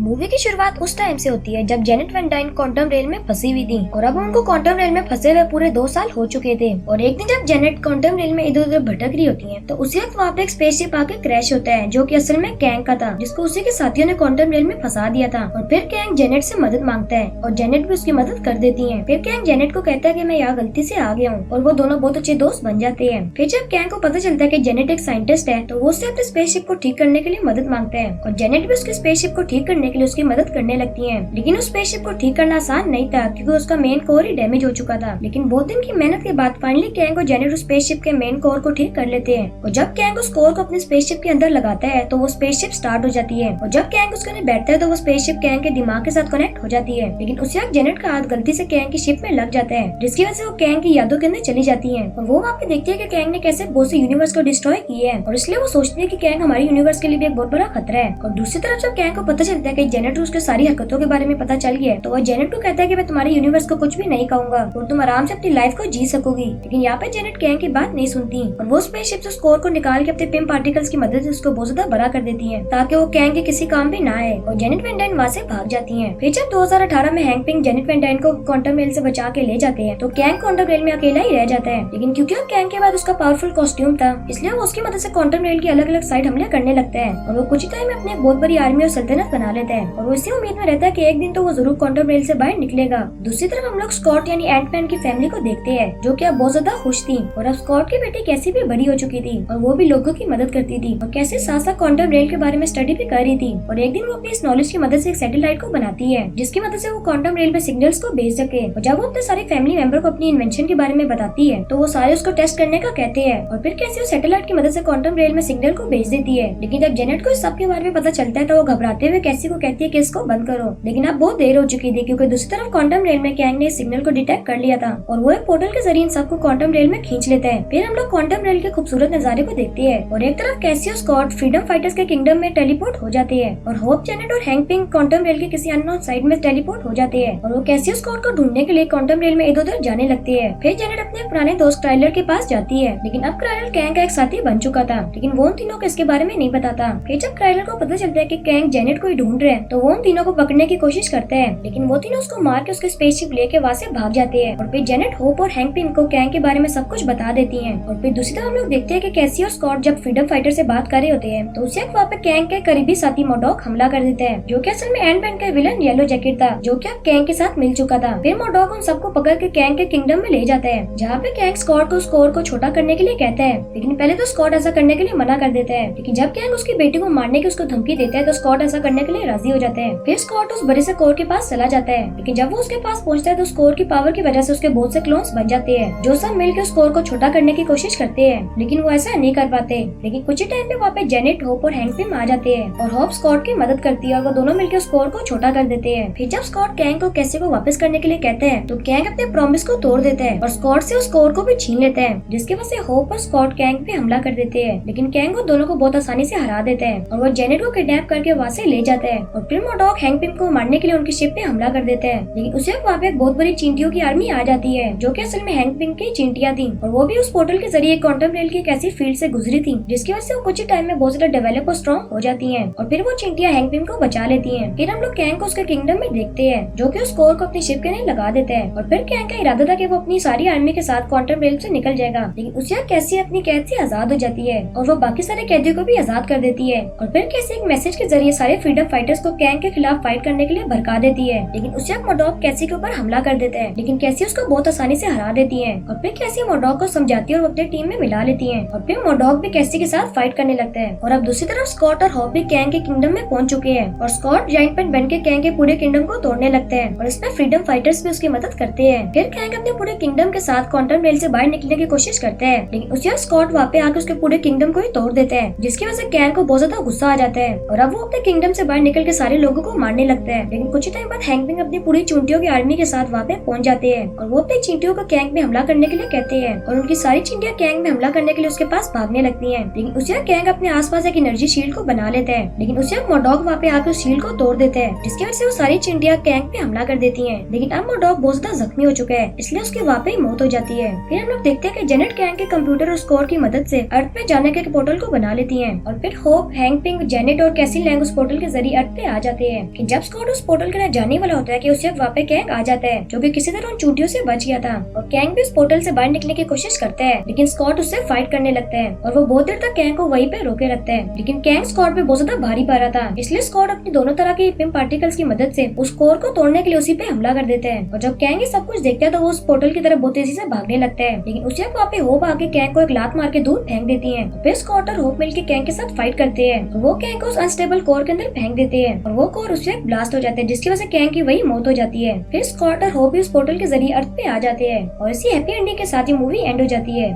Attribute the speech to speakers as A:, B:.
A: Movie की शुरुआत उस टाइम से होती है जब Janet Van Dyne quantum realm में फंसी हुई थी और अब उनको क्वांटम रेल में फंसे हुए पूरे 2 साल हो चुके थे। और एक दिन जब जेनेट क्वांटम रेल में इधर उधर भटक रही होती है तो उसी वक्त वहाँ पे एक स्पेसशिप आके क्रैश होता है जो कि असल में कैंग का था, जिसको उसी के साथियों ने क्वांटम रेल में फंसा दिया था। और फिर कैंग जेनेट से मदद मांगता है और जेनेट भी उसकी मदद कर देती है। फिर कैंग जेनेट को कहता है कि मैं यहाँ गलती से आ गया हूँ और वो दोनों बहुत अच्छे दोस्त बन जाते हैं। फिर जब कैंग को पता चलता है कि जेनेट एक साइंटिस्ट है तो वो उससे अपने स्पेसशिप को ठीक करने के लिए मदद मांगता है और जेनेट भी उसके स्पेसशिप को ठीक करने के लिए उसकी मदद करने लगती है। लेकिन उस स्पेसशिप को ठीक करना आसान नहीं था क्योंकि उसका मेन कोर ही डैमेज हो चुका था। लेकिन बहुत दिन की मेहनत के बाद फाइनली कैंग और जेनेट उस स्पेसशिप के मेन कोर को ठीक कर लेते हैं। और जब कैंग उस कोर को अपने स्पेसशिप के अंदर लगाता है तो वो स्पेसशिप स्टार्ट हो जाती है और जब कैंग उसके अंदर बैठता है तो वो स्पेसशिप कैंग के दिमाग के साथ कनेक्ट हो जाती है। लेकिन उसी वक्त जेनेट का हाथ गलती से कैंग की शिप में लग जाता है जिसकी वजह से वो कैंग की यादों के अंदर चली जाती है। और वो वहाँ पे देखती है कि कैंग ने कैसे बहुत से यूनिवर्स को डिस्ट्रॉय किए हैं और इसलिए वो सोचती है कि कैंग हमारे यूनिवर्स के लिए भी एक बहुत बड़ा खतरा है। और दूसरी तरफ जब कैंग को पता चलता है कि जेनेट उसके सारी हरकतों के बारे में पता चल गया है तो वह जेनेट को कहता है कि मैं तुम्हारे यूनिवर्स को कुछ भी नहीं कहूंगा और तुम आराम से अपनी लाइफ को जी सकोगी। लेकिन यहाँ पे जेनेट कैंग की बात नहीं सुनती और वो स्पेसशिप से स्कोर को निकाल के अपने पिम पार्टिकल्स की मदद से उसको बहुत ज्यादा बड़ा कर देती है ताकि वो कैंग के किसी काम भी ना आए और जेनेट वैन डाइन वहाँ से भाग जाती है। फिर जब 2018 में Hank Pym Janet Van Dyne को क्वांटम रेल से बचा के ले जाते हैं तो कैंग क्वांटम रेल में अकेला ही रह जाता है। लेकिन क्योंकि अब कैंग के बाद उसका पावरफुल कॉस्ट्यूम था इसलिए वो उसकी मदद से क्वांटम रेल की अलग अलग साइड हमले करने लगता है और वो कुछ ही टाइम में अपनी बहुत बड़ी आर्मी और सल्तनत बना लेता है और वो इसी उम्मीद में रहता है कि एक दिन तो वो जरूर क्वांटम रेल से बाहर निकलेगा। दूसरी तरफ हम लोग स्कॉट यानी एंटमैन की फैमिली को देखते हैं जो कि अब बहुत ज्यादा खुश थी और अब स्कॉट की बेटी कैसी भी बड़ी हो चुकी थी और वो भी लोगों की मदद करती थी और कैसे साथ साथ क्वांटम रेल के बारे में स्टडी भी कर रही थी। और एक दिन वो अपनी इस नॉलेज की मदद से एक सैटेलाइट को बनाती है जिसकी मदद से वो क्वांटम रेल पे सिग्नल्स को भेज सके। और जब वो अपने सारे फैमिली मेंबर को अपनी इन्वेंशन के बारे में बताती है तो वो सारे उसको टेस्ट करने का कहते हैं और फिर कैसे वो सैटेलाइट की मदद से क्वांटम रेल में सिग्नल को भेज देती है। लेकिन जब जेनेट को इस सब के बारे में पता चलता है तो वो घबराते हुए कैसी को कहती है कि इसको बंद करो। लेकिन अब बहुत देर हो चुकी थी क्योंकि दूसरी तरफ क्वांटम रेल में कैंग ने इस सिग्नल को डिटेक्ट कर लिया था और वो एक पोर्टल के जरिए इन सबको क्वांटम रेल में खींच लेता है। फिर हम लोग क्वांटम रेल के खूबसूरत नजारे को देखते हैं और एक तरफ कैसियो स्कॉट फ्रीडम फाइटर्स के किंगडम में टेलीपोर्ट हो जाते हैं और होप जेनेट और हैंक पिंग क्वांटम रेल के किसी अननोन साइड में टेलीपोर्ट हो जाते हैं और वो कैसियो स्कॉट को ढूंढने के लिए क्वांटम रेल में इधर उधर जाने लगती है। फिर जेनेट अपने पुराने दोस्त क्राइलर के पास जाती है लेकिन अब क्राइलर कैंग का एक साथी बन चुका था लेकिन वो उन तीनों को इसके बारे में नहीं बताता। फिर जब क्राइलर को पता चलता है कि कैंग जेनेट को ही ढूंढ रहे हैं तो वो उन तीनों को पकड़ने की कोशिश करते हैं लेकिन वो तीनों उसको मार के उसके स्पेसशिप लेके वहाँ से भाग जाते हैं। और फिर जेनेट होप और हैंक पिंग को कैंग के बारे में सब कुछ बता देती है। और फिर दूसरी तरफ हम लोग देखते हैं कि कैसी और स्कॉट जब फ्रीडम फाइटर से बात कर रहे होते हैं तो उसे वहाँ पे कैंग के करीबी साथी मोडॉक हमला कर देते हैं जो कि असल में एंटमैन का विलन येलो जैकेट था जो कि अब कैंग के साथ मिल चुका था। फिर मोडॉक उन सबको पकड़ के कैंग के किंगडम में ले जाता है जहाँ पे कैंग स्कॉट को स्कोर को छोटा करने के लिए कहता है। लेकिन पहले तो स्कॉट ऐसा करने के लिए मना कर देता है लेकिन जब कैंग उसकी बेटी को मारने की उसको धमकी देता है तो स्कॉट ऐसा करने के लिए राजी हो जाते हैं। फिर स्कॉट उस बड़े से कोर के पास चला जाता है लेकिन जब वो उसके पास पहुंचता है तो स्कोर की पावर की वजह से उसके बहुत से क्लोन्स बन जाते हैं जो सब मिलकर स्कोर को छोटा करने की कोशिश करते हैं लेकिन वो ऐसा नहीं कर पाते। लेकिन कुछ ही टाइम में वहाँ पे जेनेट होप और हैंक पिम आ जाते हैं और होप स्कॉट की मदद करती है और वो दोनों मिलकर स्कोर को छोटा कर देते हैं। फिर जब स्कॉट कैंग को कैसे को वापस करने के लिए कहते हैं तो कैंग अपने प्रॉमिस को तोड़ देता है और स्कॉट से उस स्कोर को भी छीन लेता है जिसकी वजह से होप और स्कॉट कैंग पे हमला कर देते हैं। लेकिन कैंग वो दोनों को बहुत आसानी से हरा देते हैं और वो जेनेट को किडनैप करके वहाँ से ले जाते हैं और फिर मोडॉक हैंक पिम को मारने के लिए उनकी शिप पे हमला कर देते हैं। लेकिन उसे वहाँ पे एक बहुत बड़ी चींटियों की आर्मी आ जाती है जो कि असल में हैंक पिम की चींटियां थी और वो भी उस पोर्टल के जरिए क्वांटम रेल की एक ऐसी फील्ड से गुजरी थी जिसकी वजह से वो कुछ ही टाइम में बहुत ज्यादा डेवलप और स्ट्रॉन्ग हो जाती हैं और फिर वो चींटियां हैंक पिम को बचा लेती हैं। फिर हम लोग कैंग को उसके किंगडम में देखते हैं जो कि उस कोर को अपनी शिप के लिए लगा देते हैं और फिर कैंग का इरादा था कि वो अपनी सारी आर्मी के साथ क्वांटम रेल से निकल जाएगा लेकिन उसे कैसी अपनी कैद से आजाद हो जाती है और वो बाकी सारे कैदियों को भी आजाद कर देती है और फिर कैसे एक मैसेज के जरिए सारे फ्रीडम फाइटर्स को कैंग के खिलाफ फाइट करने के लिए भड़का देती है। लेकिन उसे मोडॉक कैसी के ऊपर हमला कर देता है लेकिन कैसी उसको बहुत आसानी से हरा देती है और फिर कैसी मोडॉक को समझाती है और अपने टीम में मिला लेती है और फिर मोडॉक भी कैसी के साथ फाइट करने लगता है। और अब दूसरी तरफ स्कॉट और हॉप भी कैंग के किंगडम में पहुंच चुके हैं और स्कॉट जाइंट पेन बन के कैंग के पूरे किंगडम को तोड़ने लगते हैं और इसमें फ्रीडम फाइटर्स भी उसकी मदद करते हैं। फिर कैंग अपने पूरे किंगडम के साथ क्वांटम रेल से बाहर निकलने की कोशिश करते हैं लेकिन उसी स्कॉट वहाँ पे आके उसके पूरे किंगडम को ही तोड़ देते हैं जिसकी वजह से कैंग को बहुत ज्यादा गुस्सा आ जाता है और अब वो अपने किंगडम से बाहर निकल के सारे लोगों को मारने लगता है। लेकिन कुछ ही टाइम बाद हैंक पिंग अपनी पूरी चींटियों की आर्मी के साथ वहाँ पे पहुंच जाते हैं और वो अपने चींटियों को कैंग में हमला करने के लिए कहते हैं और उनकी सारी चींटियां कैंग में हमला करने के लिए उसके पास भागने लगती है। लेकिन उसे कैंग अपने आसपास एक एनर्जी शील्ड को बना लेता है लेकिन उसे मोडॉक वहाँ पे आकर उस शील्ड को तोड़ देता है जिसकी वजह से वो सारी चींटियां कैंग पे हमला कर देती है। लेकिन अब मोडॉक बहुत ज्यादा जख्मी हो चुका है इसलिए उसकी वहाँ पे ही मौत हो जाती है। फिर हम लोग देखते हैं कि जेनेट कैंग के कंप्यूटर और स्कोर की मदद से अर्थ पे जाने के पोर्टल को बना लेती है और फिर होप हैंक पिंग जेनेट और कैसी लैंग उस पोर्टल के जरिए अर्थ पे आ जाते हैं कि जब स्कॉट उस पोर्टल के अंदर जाने वाला होता है कि उस वक्त वहाँ पे कैंग आ जाता है, जो कि किसी तरह उन चूंटियों से बच गया था। और कैंग भी उस पोर्टल से बाहर निकलने की कोशिश करता है, लेकिन स्कॉट उससे फाइट करने लगता है और वो बहुत देर तक कैंग को वहीं पे रोके रखता है। लेकिन कैंग स्कॉट पे बहुत ज्यादा भारी पा रहा था, इसलिए स्कॉट अपनी दोनों तरह के पिम पार्टिकल्स की मदद से उस कोर को तोड़ने के लिए उसी पे हमला कर देते हैं। और जब कैंग ये सब कुछ देखता है तो वो उस पोर्टल की तरफ बहुत तेजी से भागने लगता है, लेकिन उसी वक्त वहाँ पे होप आके कैंग को एक लात मार के दूर फेंक देती है। फिर स्कॉट और होप मिलकर कैंग के साथ फाइट करते हैं और वो कैंग को उस अनस्टेबल कोर के अंदर फेंक देते हैं और वो कोर उस वक्त ब्लास्ट हो जाते हैं, जिसकी वजह से कैंग की वही मौत हो जाती है। फिर स्कॉट और होप भी उस पोर्टल के जरिए अर्थ पे आ जाते हैं और इसी हैप्पी एंडिंग के साथ ही मूवी एंड हो जाती है।